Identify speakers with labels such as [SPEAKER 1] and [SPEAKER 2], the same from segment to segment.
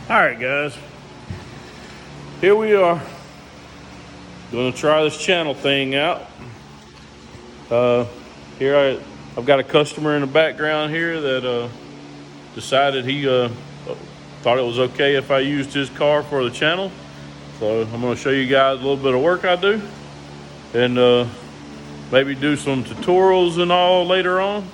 [SPEAKER 1] All right, guys, here we are. Gonna try this channel thing out. Here I've got a customer in the background here that decided he thought it was okay if I used his car for the channel. So I'm gonna show you guys a little bit of work I do, and maybe do some tutorials and all later on.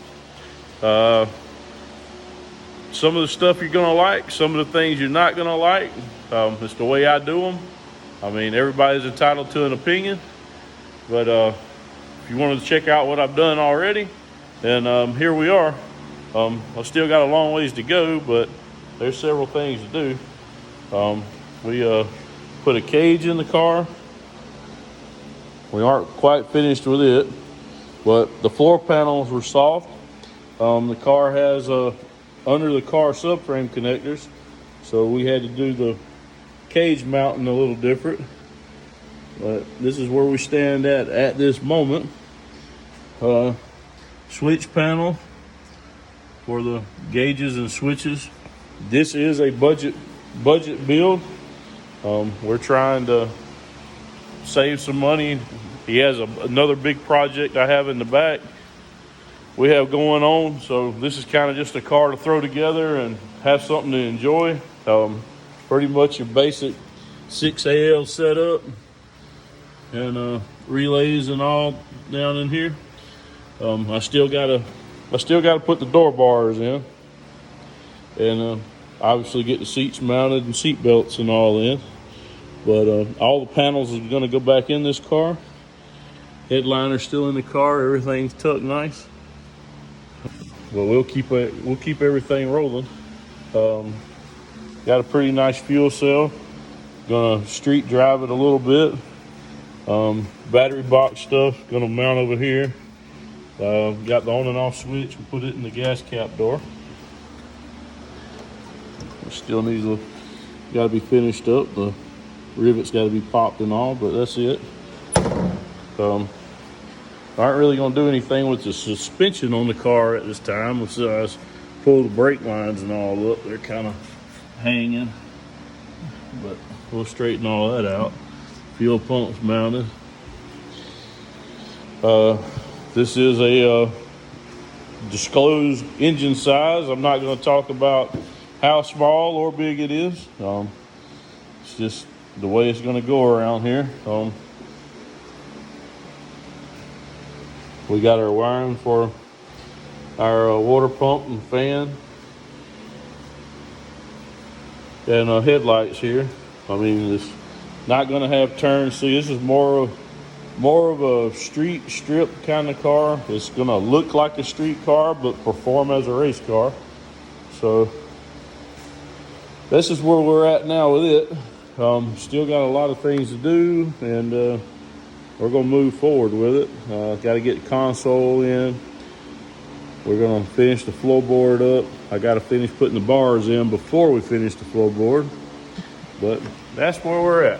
[SPEAKER 1] Some of the stuff you're gonna like, some of the things you're not gonna like. It's the way I do them. I mean, everybody's entitled to an opinion, but if you wanted to check out what I've done already, then here we are. I've still got a long ways to go, but there's several things to do. We put a cage in the car. We aren't quite finished with it, but the floor panels were soft. The car has under the car subframe connectors, so we had to do the cage mounting a little different. But this is where we stand at this moment. Switch panel for the gauges and switches. This is a budget build. We're trying to save some money. He has another big project I have in the back we have going on, so this is kind of just a car to throw together and have something to enjoy. Pretty much your basic 6AL setup and relays and all down in here. I still gotta put the door bars in, and obviously get the seats mounted and seat belts and all in. But all the panels are gonna go back in this car. Headliner's still in the car. Everything's tucked nice. Well, we'll keep everything rolling. Got a pretty nice fuel cell. Gonna street drive it a little bit. Battery box stuff gonna mount over here. Got the on and off switch. We put it in the gas cap door. It still needs gotta be finished up. The rivets gotta be popped and all, but that's it. Aren't really gonna do anything with the suspension on the car at this time. Besides pull the brake lines and all up, they're kind of hanging, but we'll straighten all that out. Fuel pumps mounted. This is a disclosed engine size. I'm not going to talk about how small or big it is. It's just the way it's going to go around here. We got our wiring for our water pump and fan, and headlights here. I mean, it's not going to have turns. See, this is more of a street strip kind of car. It's going to look like a street car, but perform as a race car. So this is where we're at now with it. Still got a lot of things to do, and we're gonna move forward with it. Got to get the console in. We're gonna finish the floorboard up. I got to finish putting the bars in before we finish the floorboard. But that's where we're at.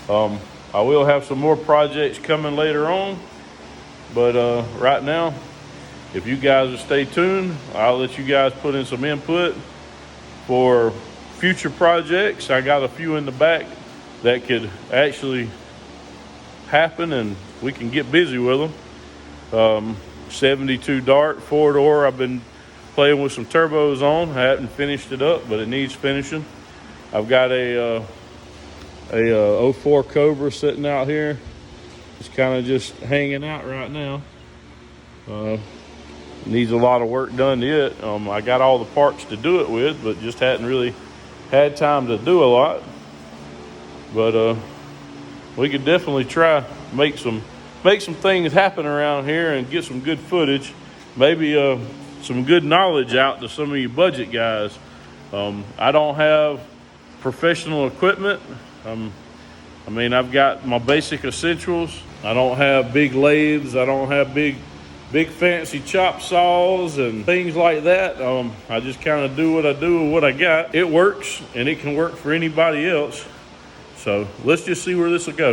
[SPEAKER 1] I will have some more projects coming later on, but right now, if you guys will stay tuned, I'll let you guys put in some input for future projects. I got a few in the back that could actually happen, and we can get busy with them. 72 Dart 4-door. I've been playing with some turbos on. I haven't finished it up, but it needs finishing. I've got a 04 Cobra sitting out here. It's kind of just hanging out right now. Needs a lot of work done to it. I got all the parts to do it with, but just hadn't really had time to do a lot. But we could definitely try make some things happen around here and get some good footage. Maybe some good knowledge out to some of you budget guys. I don't have professional equipment. I mean, I've got my basic essentials. I don't have big lathes. I don't have big fancy chop saws and things like that. I just kind of do what I do with what I got. It works, and it can work for anybody else. So let's just see where this will go.